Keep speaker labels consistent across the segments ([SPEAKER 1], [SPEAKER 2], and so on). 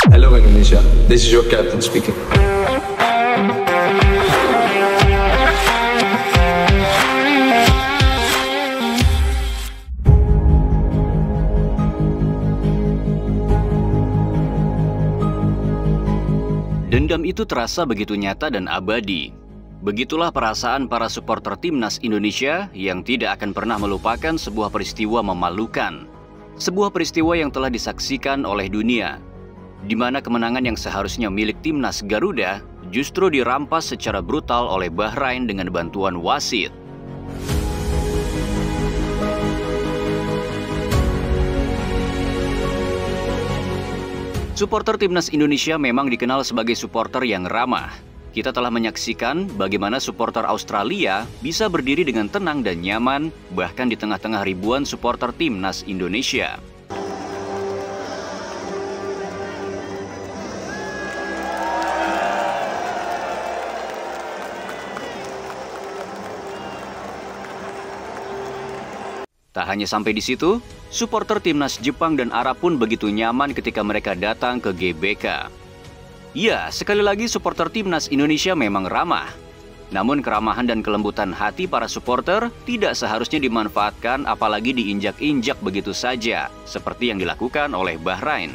[SPEAKER 1] Hello Indonesia, this is your captain speaking.
[SPEAKER 2] Dendam itu terasa begitu nyata dan abadi. Begitulah perasaan para supporter timnas Indonesia yang tidak akan pernah melupakan sebuah peristiwa memalukan. Sebuah peristiwa yang telah disaksikan oleh dunia, di mana kemenangan yang seharusnya milik timnas Garuda justru dirampas secara brutal oleh Bahrain dengan bantuan wasit. Supporter timnas Indonesia memang dikenal sebagai supporter yang ramah. Kita telah menyaksikan bagaimana supporter Australia bisa berdiri dengan tenang dan nyaman, bahkan di tengah-tengah ribuan supporter timnas Indonesia. Tak hanya sampai di situ, supporter timnas Jepang dan Arab pun begitu nyaman ketika mereka datang ke GBK. Ya, sekali lagi supporter timnas Indonesia memang ramah. Namun keramahan dan kelembutan hati para supporter tidak seharusnya dimanfaatkan apalagi diinjak-injak begitu saja, seperti yang dilakukan oleh Bahrain.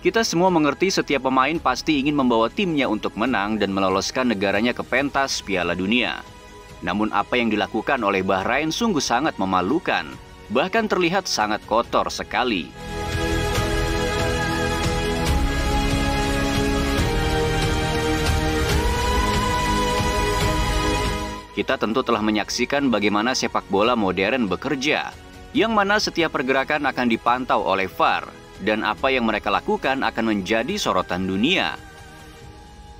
[SPEAKER 2] Kita semua mengerti setiap pemain pasti ingin membawa timnya untuk menang dan meloloskan negaranya ke pentas Piala Dunia. Namun apa yang dilakukan oleh Bahrain sungguh sangat memalukan, bahkan terlihat sangat kotor sekali. Kita tentu telah menyaksikan bagaimana sepak bola modern bekerja, yang mana setiap pergerakan akan dipantau oleh VAR, dan apa yang mereka lakukan akan menjadi sorotan dunia.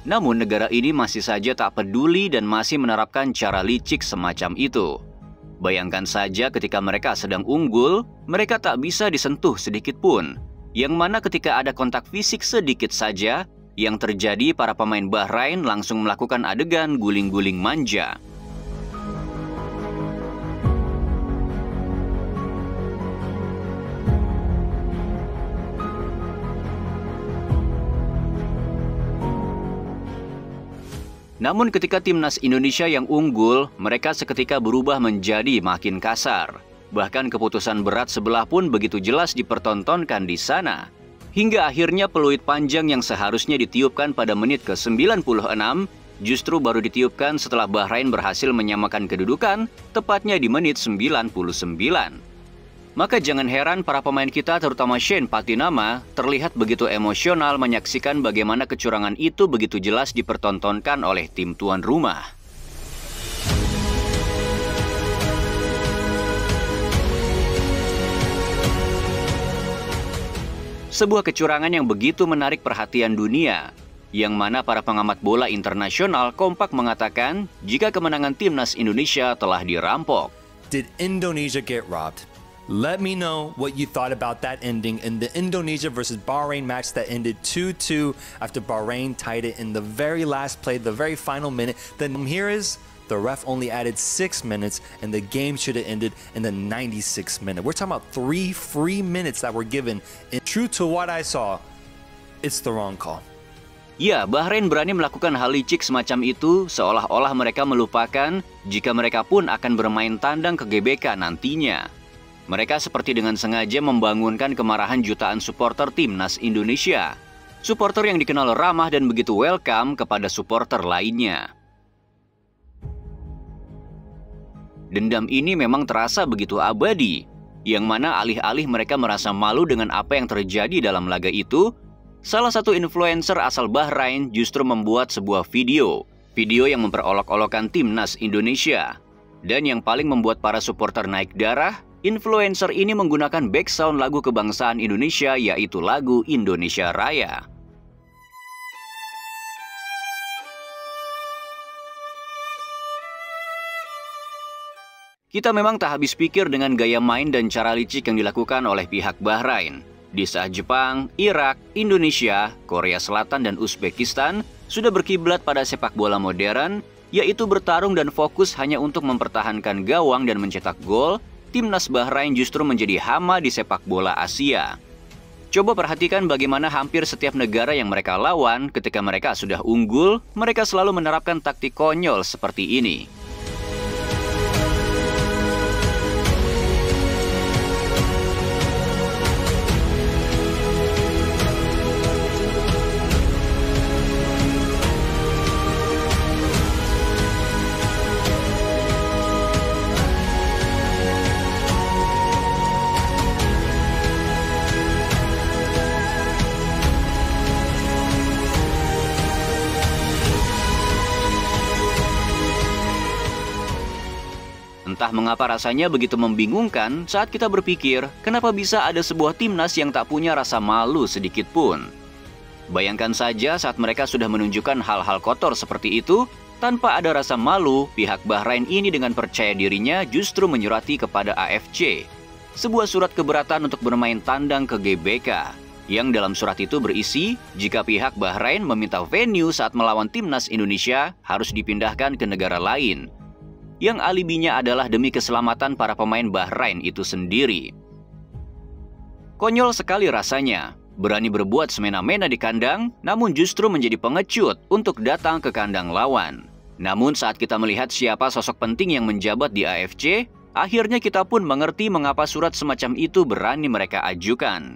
[SPEAKER 2] Namun negara ini masih saja tak peduli dan masih menerapkan cara licik semacam itu. Bayangkan saja ketika mereka sedang unggul, mereka tak bisa disentuh sedikit pun. Yang mana ketika ada kontak fisik sedikit saja, yang terjadi para pemain Bahrain langsung melakukan adegan guling-guling manja. Namun ketika timnas Indonesia yang unggul, mereka seketika berubah menjadi makin kasar. Bahkan keputusan berat sebelah pun begitu jelas dipertontonkan di sana. Hingga akhirnya peluit panjang yang seharusnya ditiupkan pada menit ke-96, justru baru ditiupkan setelah Bahrain berhasil menyamakan kedudukan, tepatnya di menit 99. Maka jangan heran para pemain kita terutama Shane Patinama terlihat begitu emosional menyaksikan bagaimana kecurangan itu begitu jelas dipertontonkan oleh tim tuan rumah. Sebuah kecurangan yang begitu menarik perhatian dunia, yang mana para pengamat bola internasional kompak mengatakan jika kemenangan timnas Indonesia telah dirampok.
[SPEAKER 3] Did Indonesia get robbed? Let me know what you thought about that ending in the Indonesia versus Bahrain match that ended 2-2 after Bahrain tied it in the very last play, the very final minute. Then here is the ref only added 6 minutes and the game should have ended in the 96th minute. We're talking about 3 free minutes that were given. And true to what I saw, it's the wrong call.
[SPEAKER 2] Ya, Bahrain berani melakukan hal licik semacam itu seolah-olah mereka melupakan jika mereka pun akan bermain tandang ke GBK nantinya. Mereka seperti dengan sengaja membangunkan kemarahan jutaan supporter timnas Indonesia. Supporter yang dikenal ramah dan begitu welcome kepada supporter lainnya. Dendam ini memang terasa begitu abadi, yang mana alih-alih mereka merasa malu dengan apa yang terjadi dalam laga itu, salah satu influencer asal Bahrain justru membuat sebuah video yang memperolok-olokkan timnas Indonesia. Dan yang paling membuat para supporter naik darah, influencer ini menggunakan background lagu kebangsaan Indonesia, yaitu lagu Indonesia Raya. Kita memang tak habis pikir dengan gaya main dan cara licik yang dilakukan oleh pihak Bahrain. Di saat Jepang, Irak, Indonesia, Korea Selatan, dan Uzbekistan sudah berkiblat pada sepak bola modern, yaitu bertarung dan fokus hanya untuk mempertahankan gawang dan mencetak gol, timnas Bahrain justru menjadi hama di sepak bola Asia. Coba perhatikan bagaimana hampir setiap negara yang mereka lawan ketika mereka sudah unggul, mereka selalu menerapkan taktik konyol seperti ini. Entah mengapa rasanya begitu membingungkan saat kita berpikir kenapa bisa ada sebuah timnas yang tak punya rasa malu sedikit pun. Bayangkan saja saat mereka sudah menunjukkan hal-hal kotor seperti itu, tanpa ada rasa malu, pihak Bahrain ini dengan percaya dirinya justru menyurati kepada AFC sebuah surat keberatan untuk bermain tandang ke GBK, yang dalam surat itu berisi jika pihak Bahrain meminta venue saat melawan timnas Indonesia harus dipindahkan ke negara lain, yang alibinya adalah demi keselamatan para pemain Bahrain itu sendiri. Konyol sekali rasanya, berani berbuat semena-mena di kandang, namun justru menjadi pengecut untuk datang ke kandang lawan. Namun saat kita melihat siapa sosok penting yang menjabat di AFC, akhirnya kita pun mengerti mengapa surat semacam itu berani mereka ajukan.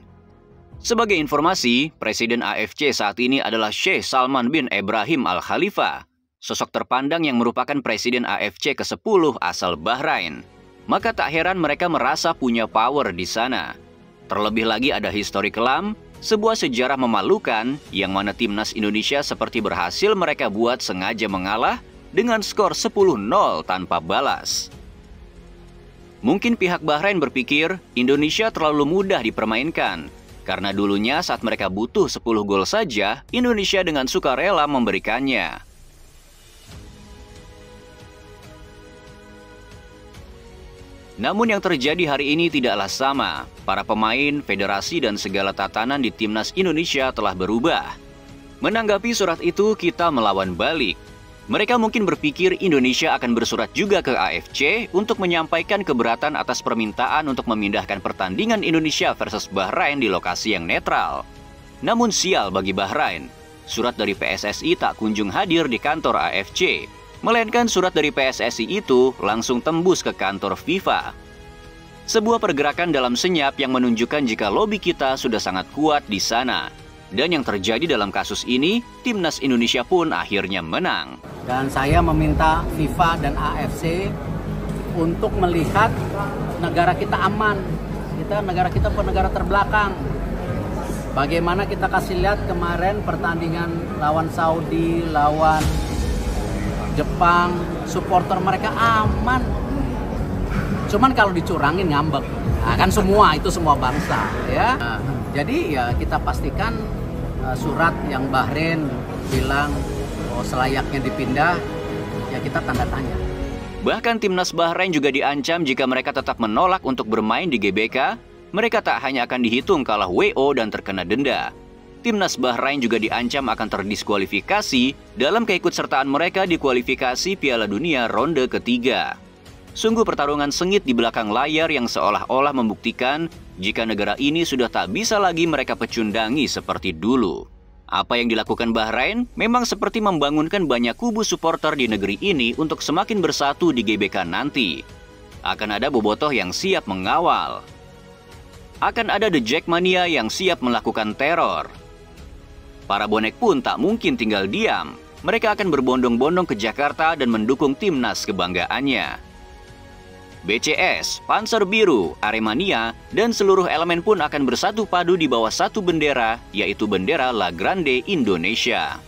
[SPEAKER 2] Sebagai informasi, Presiden AFC saat ini adalah Sheikh Salman bin Ibrahim Al Khalifa, sosok terpandang yang merupakan Presiden AFC ke-10 asal Bahrain. Maka tak heran mereka merasa punya power di sana. Terlebih lagi ada histori kelam, sebuah sejarah memalukan yang mana timnas Indonesia seperti berhasil mereka buat sengaja mengalah dengan skor 10-0 tanpa balas. Mungkin pihak Bahrain berpikir Indonesia terlalu mudah dipermainkan, karena dulunya saat mereka butuh 10 gol saja, Indonesia dengan sukarela memberikannya. Namun yang terjadi hari ini tidaklah sama. Para pemain, federasi, dan segala tatanan di timnas Indonesia telah berubah. Menanggapi surat itu, kita melawan balik. Mereka mungkin berpikir Indonesia akan bersurat juga ke AFC untuk menyampaikan keberatan atas permintaan untuk memindahkan pertandingan Indonesia versus Bahrain di lokasi yang netral. Namun sial bagi Bahrain, surat dari PSSI tak kunjung hadir di kantor AFC. Melainkan surat dari PSSI itu langsung tembus ke kantor FIFA. Sebuah pergerakan dalam senyap yang menunjukkan jika lobi kita sudah sangat kuat di sana. Dan yang terjadi dalam kasus ini, timnas Indonesia pun akhirnya menang.
[SPEAKER 4] Dan saya meminta FIFA dan AFC untuk melihat negara kita aman. Negara kita bukan negara terbelakang. Bagaimana kita kasih lihat kemarin pertandingan lawan Saudi, lawan Jepang, supporter mereka aman. Cuman kalau dicurangin ngambek. Nah, kan itu semua bangsa, ya. Jadi ya kita pastikan surat yang Bahrain bilang selayaknya dipindah, ya kita tanda tanya.
[SPEAKER 2] Bahkan timnas Bahrain juga diancam jika mereka tetap menolak untuk bermain di GBK, mereka tak hanya akan dihitung kalah WO dan terkena denda. Timnas Bahrain juga diancam akan terdiskualifikasi dalam keikutsertaan mereka di kualifikasi Piala Dunia ronde ketiga. Sungguh pertarungan sengit di belakang layar yang seolah-olah membuktikan jika negara ini sudah tak bisa lagi mereka pecundangi seperti dulu. Apa yang dilakukan Bahrain memang seperti membangunkan banyak kubu supporter di negeri ini untuk semakin bersatu di GBK nanti. Akan ada bobotoh yang siap mengawal. Akan ada The Jackmania yang siap melakukan teror. Para bonek pun tak mungkin tinggal diam. Mereka akan berbondong-bondong ke Jakarta dan mendukung timnas kebanggaannya. BCS, Panser Biru, Aremania, dan seluruh elemen pun akan bersatu padu di bawah satu bendera, yaitu bendera La Grande Indonesia.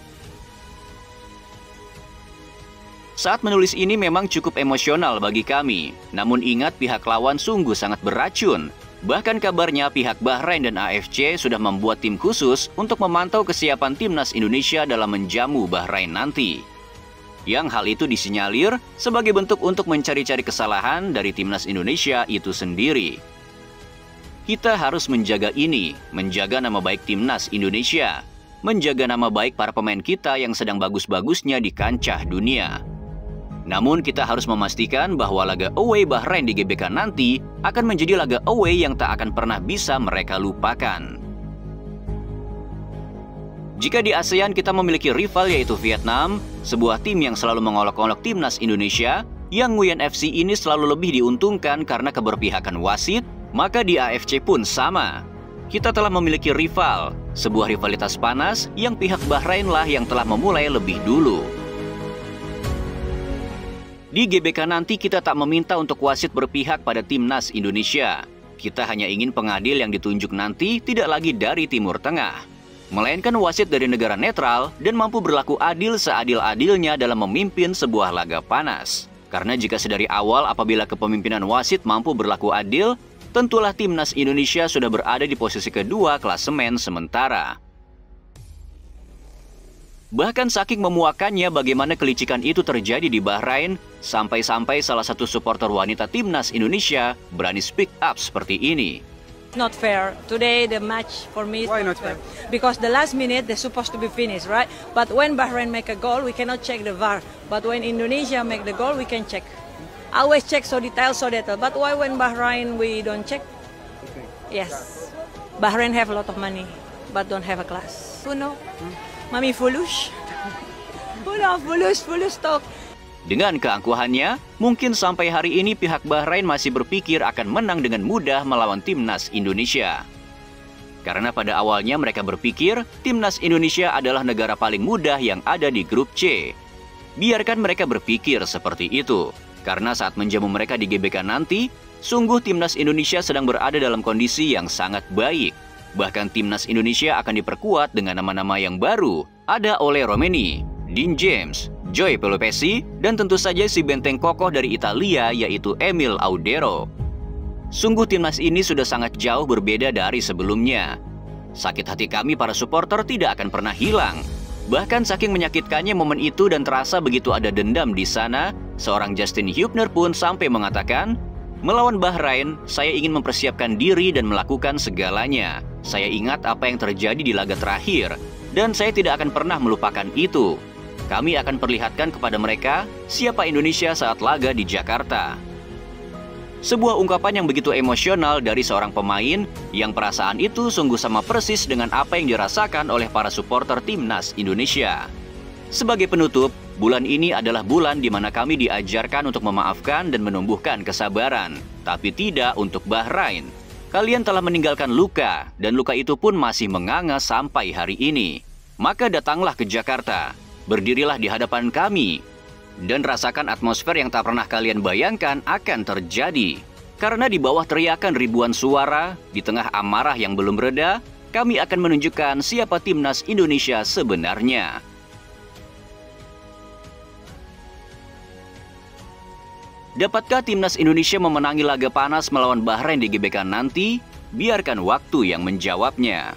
[SPEAKER 2] Saat menulis ini memang cukup emosional bagi kami, namun ingat pihak lawan sungguh sangat beracun. Bahkan kabarnya pihak Bahrain dan AFC sudah membuat tim khusus untuk memantau kesiapan timnas Indonesia dalam menjamu Bahrain nanti. Yang hal itu disinyalir sebagai bentuk untuk mencari-cari kesalahan dari timnas Indonesia itu sendiri. Kita harus menjaga ini, menjaga nama baik timnas Indonesia, menjaga nama baik para pemain kita yang sedang bagus-bagusnya di kancah dunia. Namun kita harus memastikan bahwa laga away Bahrain di GBK nanti akan menjadi laga away yang tak akan pernah bisa mereka lupakan. Jika di ASEAN kita memiliki rival yaitu Vietnam, sebuah tim yang selalu mengolok-olok timnas Indonesia, yang Nguyen FC ini selalu lebih diuntungkan karena keberpihakan wasit, maka di AFC pun sama. Kita telah memiliki rival, sebuah rivalitas panas yang pihak Bahrain lah yang telah memulai lebih dulu. Di GBK nanti kita tak meminta untuk wasit berpihak pada timnas Indonesia. Kita hanya ingin pengadil yang ditunjuk nanti tidak lagi dari Timur Tengah, melainkan wasit dari negara netral dan mampu berlaku adil seadil-adilnya dalam memimpin sebuah laga panas. Karena jika sedari awal apabila kepemimpinan wasit mampu berlaku adil, tentulah timnas Indonesia sudah berada di posisi kedua klasemen sementara. Bahkan saking memuakannya bagaimana kelicikan itu terjadi di Bahrain, sampai-sampai salah satu supporter wanita timnas Indonesia berani speak up seperti ini.
[SPEAKER 5] Not fair. Today the match for me is
[SPEAKER 6] Why not fair?
[SPEAKER 5] Because the last minute they're supposed to be finished, right? But when Bahrain make a goal, we cannot check the VAR. But when Indonesia make the goal, we can check. I always check so detail. But why when Bahrain we don't check? Yes. Bahrain have a lot of money, but don't have a class. Who know? Mami foolish. Who know foolish talk.
[SPEAKER 2] Dengan keangkuhannya, mungkin sampai hari ini pihak Bahrain masih berpikir akan menang dengan mudah melawan timnas Indonesia. Karena pada awalnya mereka berpikir timnas Indonesia adalah negara paling mudah yang ada di grup C. Biarkan mereka berpikir seperti itu, karena saat menjamu mereka di GBK nanti, sungguh timnas Indonesia sedang berada dalam kondisi yang sangat baik. Bahkan timnas Indonesia akan diperkuat dengan nama-nama yang baru. Ada Ole Romeni, Dean James, Joy Pelopessi, dan tentu saja si benteng kokoh dari Italia yaitu Emil Audero. Sungguh timnas ini sudah sangat jauh berbeda dari sebelumnya. Sakit hati kami para supporter tidak akan pernah hilang. Bahkan saking menyakitkannya momen itu dan terasa begitu ada dendam di sana, seorang Justin Hubner pun sampai mengatakan, "Melawan Bahrain, saya ingin mempersiapkan diri dan melakukan segalanya. Saya ingat apa yang terjadi di laga terakhir, dan saya tidak akan pernah melupakan itu. Kami akan perlihatkan kepada mereka siapa Indonesia saat laga di Jakarta." Sebuah ungkapan yang begitu emosional dari seorang pemain yang perasaan itu sungguh sama persis dengan apa yang dirasakan oleh para supporter timnas Indonesia. Sebagai penutup, bulan ini adalah bulan di mana kami diajarkan untuk memaafkan dan menumbuhkan kesabaran, tapi tidak untuk Bahrain. Kalian telah meninggalkan luka, dan luka itu pun masih menganga sampai hari ini. Maka datanglah ke Jakarta, berdirilah di hadapan kami, dan rasakan atmosfer yang tak pernah kalian bayangkan akan terjadi. Karena di bawah teriakan ribuan suara, di tengah amarah yang belum reda, kami akan menunjukkan siapa timnas Indonesia sebenarnya. Dapatkah timnas Indonesia memenangi laga panas melawan Bahrain di GBK nanti? Biarkan waktu yang menjawabnya.